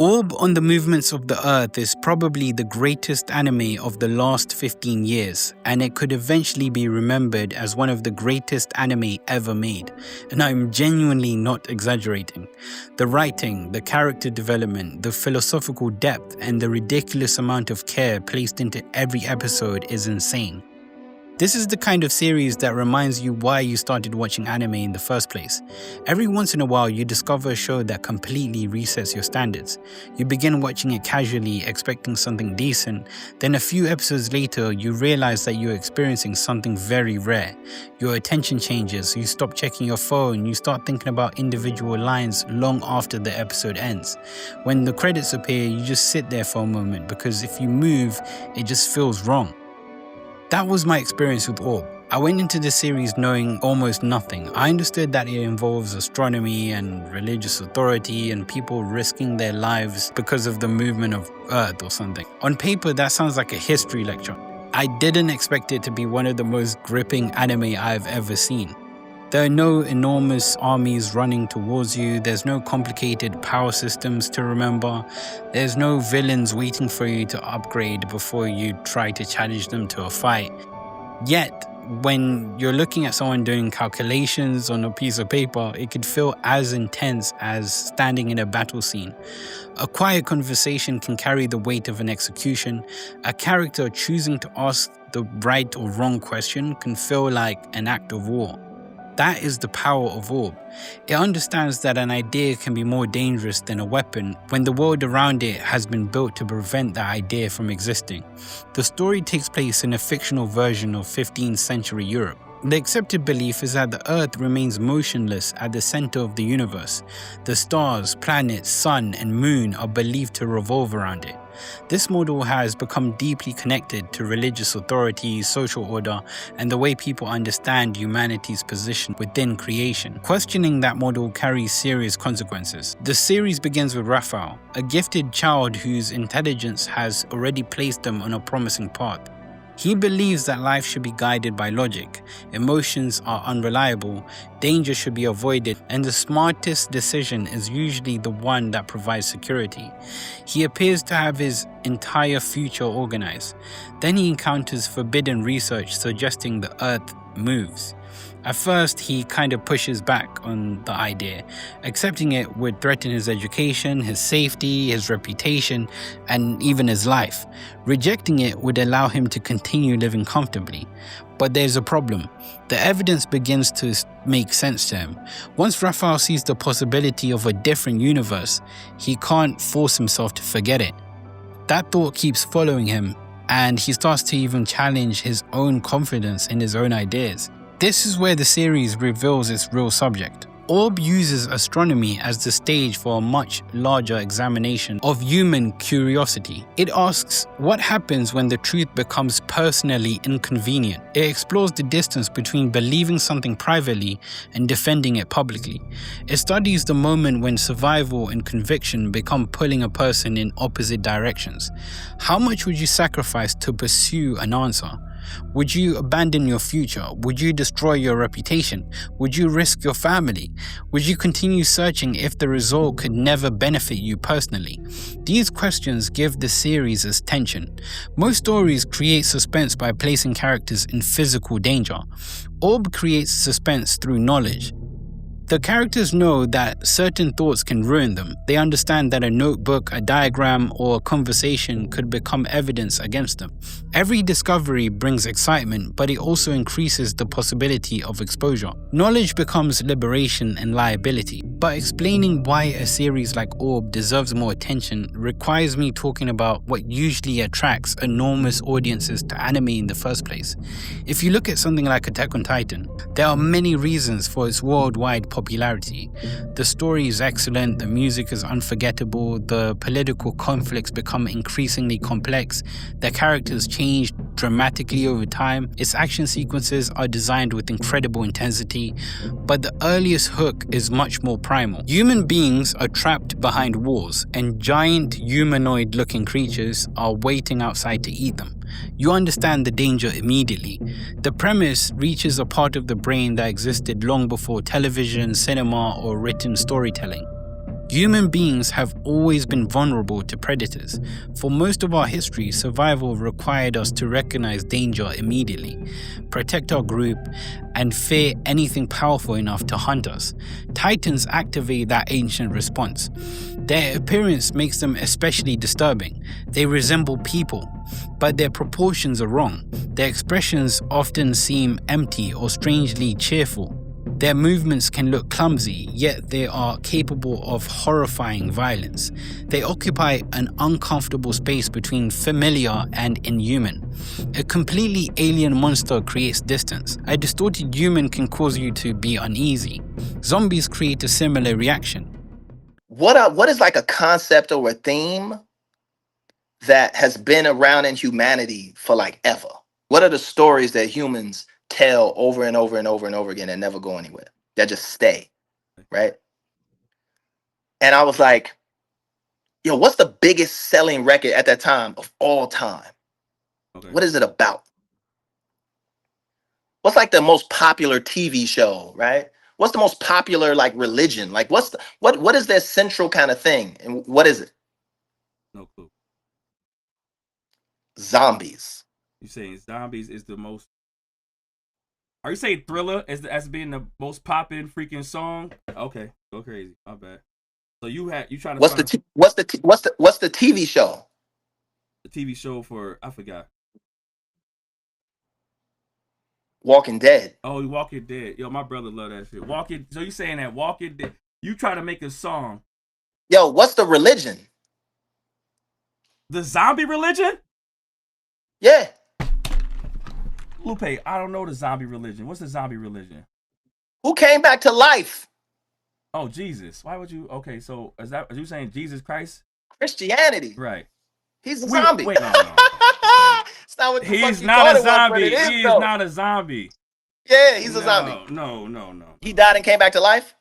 Orb on the Movements of the Earth is probably the greatest anime of the last 15 years, and it could eventually be remembered as one of the greatest anime ever made, and I'm genuinely not exaggerating. The writing, the character development, the philosophical depth, and the ridiculous amount of care placed into every episode is insane. This is the kind of series that reminds you why you started watching anime in the first place. Every once in a while, you discover a show that completely resets your standards. You begin watching it casually, expecting something decent. Then a few episodes later, you realize that you're experiencing something very rare. Your attention changes, you stop checking your phone, you start thinking about individual lines long after the episode ends. When the credits appear, you just sit there for a moment because if you move, it just feels wrong. That was my experience with Orb. I went into the series knowing almost nothing. I understood that it involves astronomy and religious authority and people risking their lives because of the movement of Earth or something. On paper, that sounds like a history lecture. I didn't expect it to be one of the most gripping anime I've ever seen. There are no enormous armies running towards you, there's no complicated power systems to remember, there's no villains waiting for you to upgrade before you try to challenge them to a fight. Yet, when you're looking at someone doing calculations on a piece of paper, it could feel as intense as standing in a battle scene. A quiet conversation can carry the weight of an execution. A character choosing to ask the right or wrong question can feel like an act of war. That is the power of Orb. It understands that an idea can be more dangerous than a weapon when the world around it has been built to prevent that idea from existing. The story takes place in a fictional version of 15th century Europe. The accepted belief is that the Earth remains motionless at the center of the universe. The stars, planets, sun, and moon are believed to revolve around it. This model has become deeply connected to religious authority, social order, and the way people understand humanity's position within creation. Questioning that model carries serious consequences. The series begins with Raphael, a gifted child whose intelligence has already placed them on a promising path. He believes that life should be guided by logic, emotions are unreliable, danger should be avoided, and the smartest decision is usually the one that provides security. He appears to have his entire future organized. Then he encounters forbidden research suggesting the Earth moves. At first, he kind of pushes back on the idea. Accepting it would threaten his education, his safety, his reputation, and even his life. Rejecting it would allow him to continue living comfortably. But there's a problem. The evidence begins to make sense to him. Once Raphael sees the possibility of a different universe, he can't force himself to forget it. That thought keeps following him, and he starts to even challenge his own confidence in his own ideas. This is where the series reveals its real subject. Orb uses astronomy as the stage for a much larger examination of human curiosity. It asks what happens when the truth becomes personally inconvenient. It explores the distance between believing something privately and defending it publicly. It studies the moment when survival and conviction become pulling a person in opposite directions. How much would you sacrifice to pursue an answer? Would you abandon your future? Would you destroy your reputation? Would you risk your family? Would you continue searching if the result could never benefit you personally? These questions give the series its tension. Most stories create suspense by placing characters in physical danger. Orb creates suspense through knowledge. The characters know that certain thoughts can ruin them. They understand that a notebook, a diagram, or a conversation could become evidence against them. Every discovery brings excitement, but it also increases the possibility of exposure. Knowledge becomes liberation and liability. But explaining why a series like Orb deserves more attention requires me talking about what usually attracts enormous audiences to anime in the first place. If you look at something like Attack on Titan, there are many reasons for its worldwide popularity. The story is excellent, the music is unforgettable, the political conflicts become increasingly complex, the characters change dramatically over time, its action sequences are designed with incredible intensity, but the earliest hook is much more primal. Human beings are trapped behind walls, and giant humanoid-looking creatures are waiting outside to eat them. You understand the danger immediately. The premise reaches a part of the brain that existed long before television, cinema, or written storytelling. Human beings have always been vulnerable to predators. For most of our history, survival required us to recognize danger immediately, protect our group, and fear anything powerful enough to hunt us. Titans activate that ancient response. Their appearance makes them especially disturbing. They resemble people, but their proportions are wrong. Their expressions often seem empty or strangely cheerful. Their movements can look clumsy, yet they are capable of horrifying violence. They occupy an uncomfortable space between familiar and inhuman. A completely alien monster creates distance. A distorted human can cause you to be uneasy. Zombies create a similar reaction. What is like a concept or a theme that has been around in humanity for like ever? What are the stories that humans tell over and over and over and over again and never go anywhere, that just stay, right? And I was like, yo, what's the biggest selling record at that time of all time? Okay. What is it about? What's like the most popular TV show, right? What's the most popular like religion? Like what is their central kind of thing? And what is it? No clue. Zombies. You saying zombies is the most? Are you saying Thriller as being the most popping freaking song? Okay, go crazy. My bad. So you trying to what's the TV show? The TV show for I forgot. Walking Dead. Oh, Walking Dead. Yo, my brother love that shit. Walking. So you saying that Walking Dead? You try to make a song. Yo, what's the religion? The zombie religion? Yeah. Lupe, I don't know the zombie religion. What's the zombie religion? Who came back to life? Oh, Jesus. Why would you? Okay, so are you saying Jesus Christ? Christianity. Right. He's a zombie. Wait, no. It's not what the fuck he's not a zombie. He's not a zombie. Yeah, he's a zombie. No. He died and came back to life?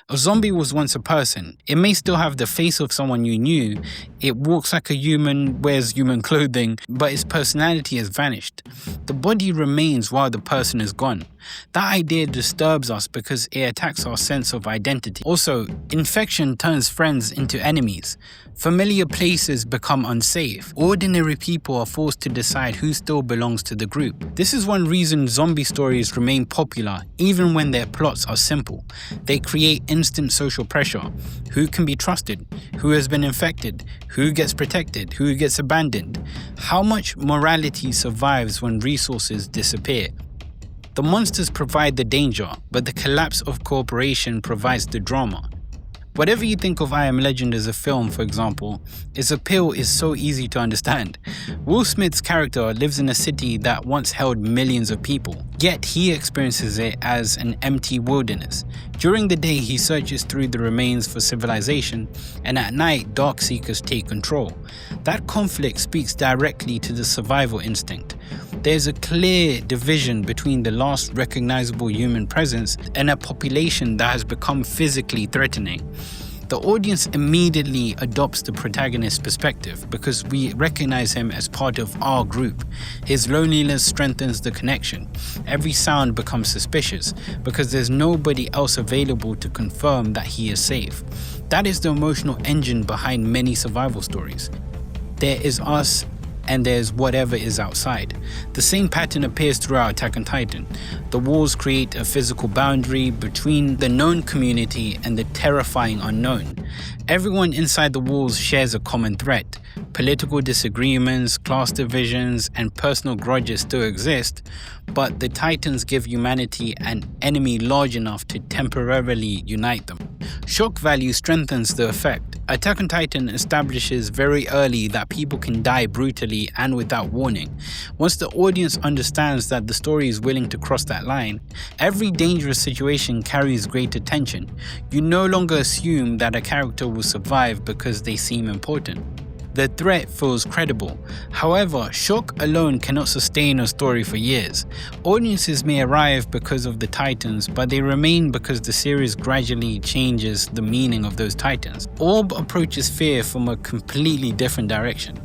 A zombie was once a person. It may still have the face of someone you knew. It walks like a human, wears human clothing, but its personality has vanished. The body remains while the person is gone. That idea disturbs us because it attacks our sense of identity. Also, infection turns friends into enemies. Familiar places become unsafe. Ordinary people are forced to decide who still belongs to the group. This is one reason zombie stories remain popular, even when their plots are simple. They create instant social pressure. Who can be trusted? Who has been infected? Who gets protected? Who gets abandoned? How much morality survives when resources disappear? The monsters provide the danger, but the collapse of cooperation provides the drama. Whatever you think of I Am Legend as a film, for example, its appeal is so easy to understand. Will Smith's character lives in a city that once held millions of people, yet he experiences it as an empty wilderness. During the day, he searches through the remains for civilization, and at night, dark seekers take control. That conflict speaks directly to the survival instinct. There's a clear division between the last recognizable human presence and a population that has become physically threatening. The audience immediately adopts the protagonist's perspective because we recognize him as part of our group. His loneliness strengthens the connection. Every sound becomes suspicious because there's nobody else available to confirm that he is safe. That is the emotional engine behind many survival stories. There is us, and there's whatever is outside. The same pattern appears throughout Attack on Titan. The walls create a physical boundary between the known community and the terrifying unknown. Everyone inside the walls shares a common threat. Political disagreements, class divisions, and personal grudges still exist, but the Titans give humanity an enemy large enough to temporarily unite them. Shock value strengthens the effect. Attack on Titan establishes very early that people can die brutally and without warning. Once the audience understands that the story is willing to cross that line, every dangerous situation carries greater tension. You no longer assume that a character will survive because they seem important. The threat feels credible. However, shock alone cannot sustain a story for years. Audiences may arrive because of the Titans, but they remain because the series gradually changes the meaning of those Titans. Orb approaches fear from a completely different direction.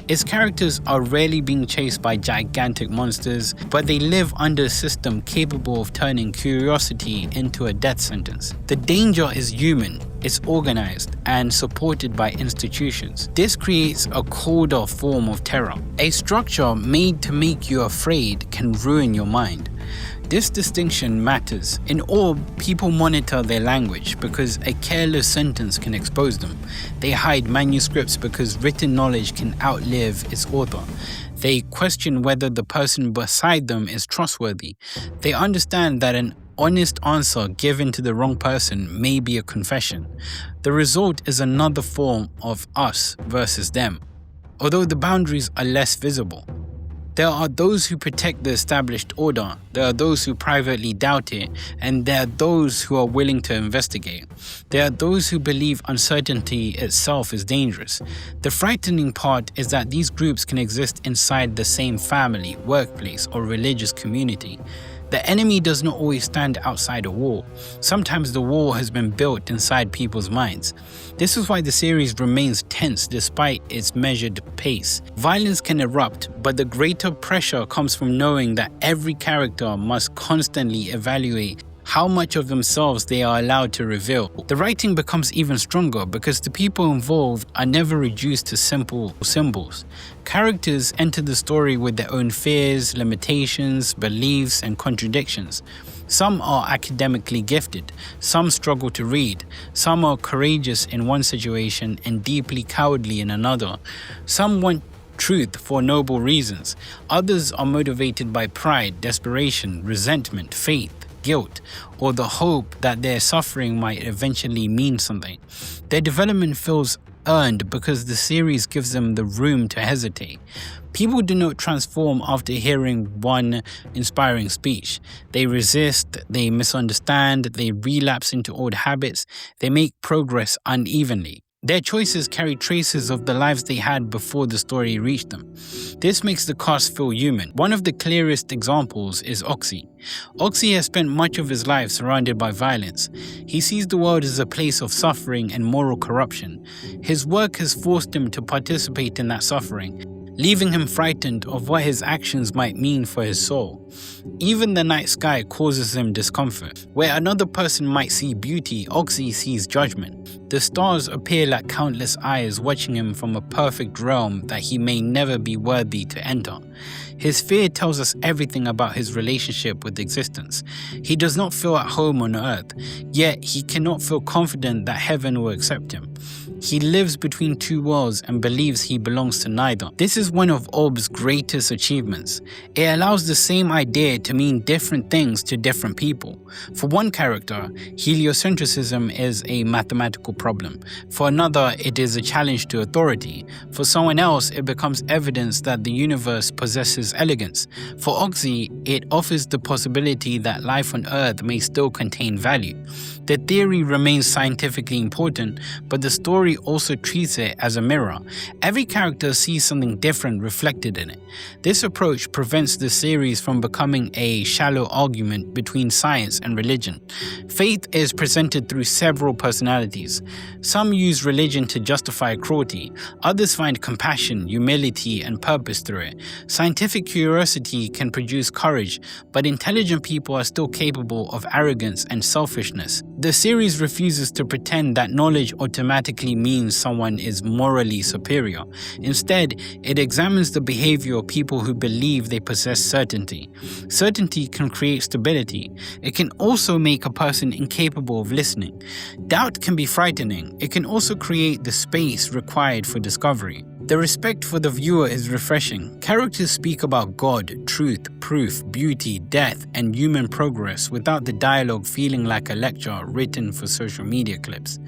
Its characters are rarely being chased by gigantic monsters, but they live under a system capable of turning curiosity into a death sentence. The danger is human. it's organized and supported by institutions. This creates a colder form of terror. A structure made to make you afraid can ruin your mind. This distinction matters. In Orb, people monitor their language because a careless sentence can expose them. They hide manuscripts because written knowledge can outlive its author. They question whether the person beside them is trustworthy. They understand that an honest answer given to the wrong person may be a confession. The result is another form of us versus them, although the boundaries are less visible. There are those who protect the established order, there are those who privately doubt it, and there are those who are willing to investigate. There are those who believe uncertainty itself is dangerous. The frightening part is that these groups can exist inside the same family, workplace, or religious community. The enemy does not always stand outside a wall. Sometimes the wall has been built inside people's minds. This is why the series remains tense despite its measured pace. Violence can erupt, but the greater pressure comes from knowing that every character must constantly evaluate how much of themselves they are allowed to reveal. The writing becomes even stronger because the people involved are never reduced to simple symbols. Characters enter the story with their own fears, limitations, beliefs, and contradictions. Some are academically gifted, some struggle to read, some are courageous in one situation and deeply cowardly in another. Some want truth for noble reasons. Others are motivated by pride, desperation, resentment, faith, guilt, or the hope that their suffering might eventually mean something. Their development feels earned because the series gives them the room to hesitate. People do not transform after hearing one inspiring speech. They resist, they misunderstand, they relapse into old habits, they make progress unevenly. Their choices carry traces of the lives they had before the story reached them. This makes the cast feel human. One of the clearest examples is Oxy. Oxy has spent much of his life surrounded by violence. He sees the world as a place of suffering and moral corruption. His work has forced him to participate in that suffering, leaving him frightened of what his actions might mean for his soul. Even the night sky causes him discomfort. Where another person might see beauty, Oxy sees judgment. The stars appear like countless eyes watching him from a perfect realm that he may never be worthy to enter. His fear tells us everything about his relationship with existence. He does not feel at home on earth, yet he cannot feel confident that heaven will accept him. He lives between two worlds and believes he belongs to neither. This is one of Orb's greatest achievements. It allows the same idea to mean different things to different people. For one character, heliocentrism is a mathematical problem. For another, it is a challenge to authority. For someone else, it becomes evidence that the universe possesses elegance. For Oxy, it offers the possibility that life on Earth may still contain value. The theory remains scientifically important, but the story also treats it as a mirror. Every character sees something different reflected in it. This approach prevents the series from becoming a shallow argument between science and religion. Faith is presented through several personalities. Some use religion to justify cruelty. Others find compassion, humility, and purpose through it. Scientific curiosity can produce courage, but intelligent people are still capable of arrogance and selfishness. The series refuses to pretend that knowledge automatically means someone is morally superior. Instead, it examines the behavior of people who believe they possess certainty. Certainty can create stability. It can also make a person incapable of listening. Doubt can be frightening. It can also create the space required for discovery. The respect for the viewer is refreshing. Characters speak about God, truth, proof, beauty, death, and human progress without the dialogue feeling like a lecture written for social media clips.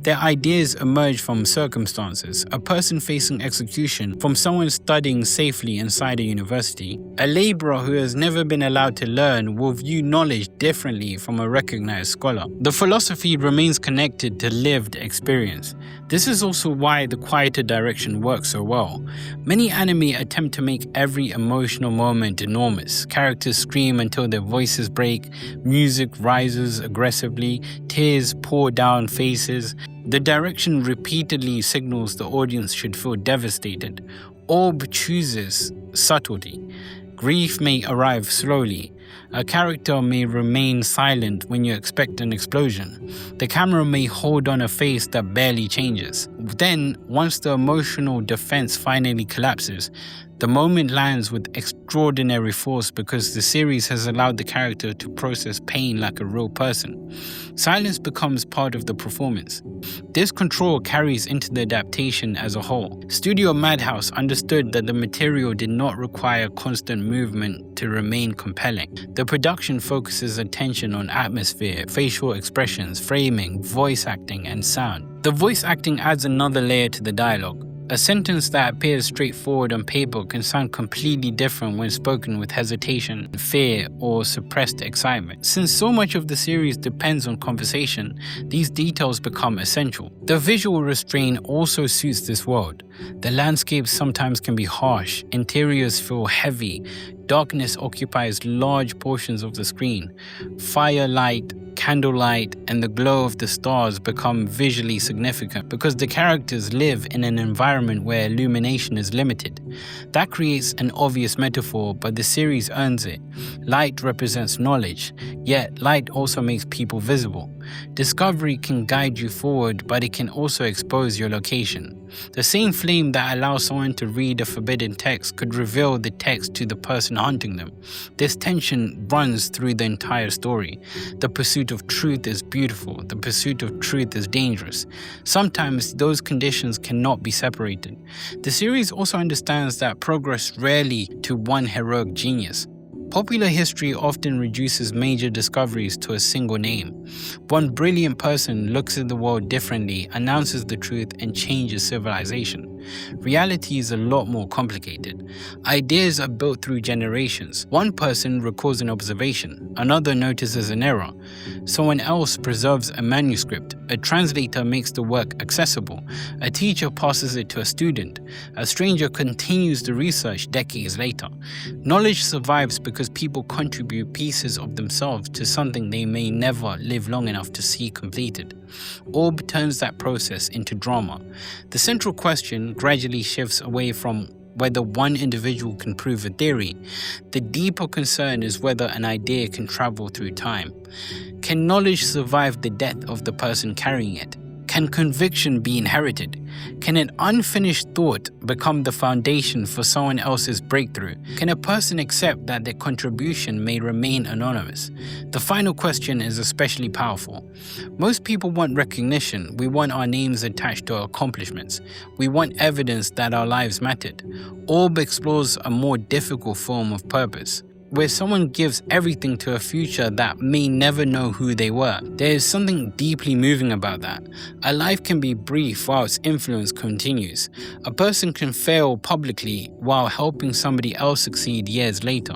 Their ideas emerge from circumstances, a person facing execution, from someone studying safely inside a university. A laborer who has never been allowed to learn will view knowledge differently from a recognized scholar. The philosophy remains connected to lived experience. This is also why the quieter direction works so well. Many anime attempt to make every emotional moment enormous. Characters scream until their voices break, music rises aggressively, tears pour down faces. The direction repeatedly signals the audience should feel devastated. Orb chooses subtlety. Grief may arrive slowly. A character may remain silent when you expect an explosion. The camera may hold on a face that barely changes. Then, once the emotional defense finally collapses, the moment lands with extraordinary force because the series has allowed the character to process pain like a real person. Silence becomes part of the performance. This control carries into the adaptation as a whole. Studio Madhouse understood that the material did not require constant movement to remain compelling. The production focuses attention on atmosphere, facial expressions, framing, voice acting, and sound. The voice acting adds another layer to the dialogue. A sentence that appears straightforward on paper can sound completely different when spoken with hesitation, fear, or suppressed excitement. Since so much of the series depends on conversation, these details become essential. The visual restraint also suits this world. The landscapes sometimes can be harsh, interiors feel heavy, darkness occupies large portions of the screen. Firelight, candlelight, and the glow of the stars become visually significant because the characters live in an environment where illumination is limited. That creates an obvious metaphor, but the series earns it. Light represents knowledge, yet light also makes people visible. Discovery can guide you forward, but it can also expose your location. The same flame that allows someone to read a forbidden text could reveal the text to the person hunting them. This tension runs through the entire story. The pursuit of truth is beautiful. The pursuit of truth is dangerous. Sometimes those conditions cannot be separated. The series also understands that progress rarely to one heroic genius. Popular history often reduces major discoveries to a single name. One brilliant person looks at the world differently, announces the truth, and changes civilization. Reality is a lot more complicated. Ideas are built through generations. One person records an observation, another notices an error. Someone else preserves a manuscript. A translator makes the work accessible. A teacher passes it to a student. A stranger continues the research decades later. Knowledge survives because people contribute pieces of themselves to something they may never live long enough to see completed. Orb turns that process into drama. The central question gradually shifts away from whether one individual can prove a theory. The deeper concern is whether an idea can travel through time. Can knowledge survive the death of the person carrying it? Can conviction be inherited? Can an unfinished thought become the foundation for someone else's breakthrough? Can a person accept that their contribution may remain anonymous? The final question is especially powerful. Most people want recognition. We want our names attached to our accomplishments. We want evidence that our lives mattered. Orb explores a more difficult form of purpose, where someone gives everything to a future that may never know who they were. There is something deeply moving about that. A life can be brief while its influence continues. A person can fail publicly while helping somebody else succeed years later.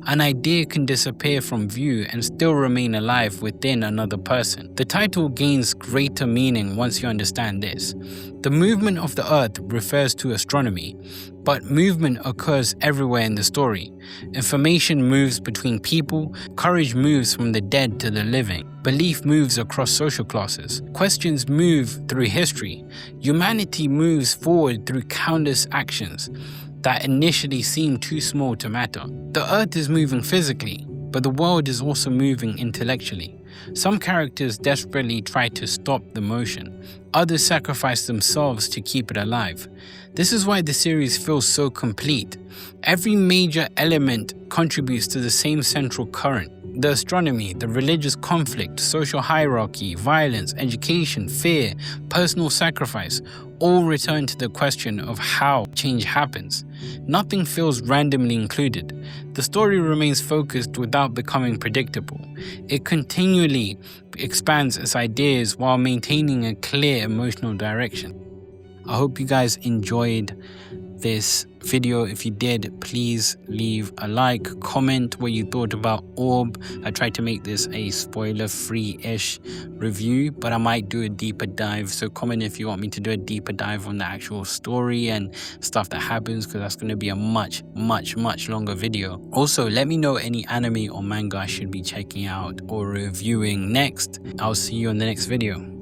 An idea can disappear from view and still remain alive within another person. The title gains greater meaning once you understand this. The movement of the earth refers to astronomy, but movement occurs everywhere in the story. Information moves between people, courage moves from the dead to the living, belief moves across social classes, questions move through history, humanity moves forward through countless actions that initially seem too small to matter. The earth is moving physically, but the world is also moving intellectually. Some characters desperately try to stop the motion. Others sacrifice themselves to keep it alive. This is why the series feels so complete. Every major element contributes to the same central current. The astronomy, the religious conflict, social hierarchy, violence, education, fear, personal sacrifice, all return to the question of how change happens. Nothing feels randomly included. The story remains focused without becoming predictable. It continually expands its ideas while maintaining a clear emotional direction. I hope you guys enjoyed this video. If you did, please leave a like, comment what you thought about Orb. I tried to make this a spoiler-free-ish review, but I might do a deeper dive, so comment if you want me to do a deeper dive on the actual story and stuff that happens, because that's going to be a much longer video. Also, let me know any anime or manga I should be checking out or reviewing next. I'll see you in the next video.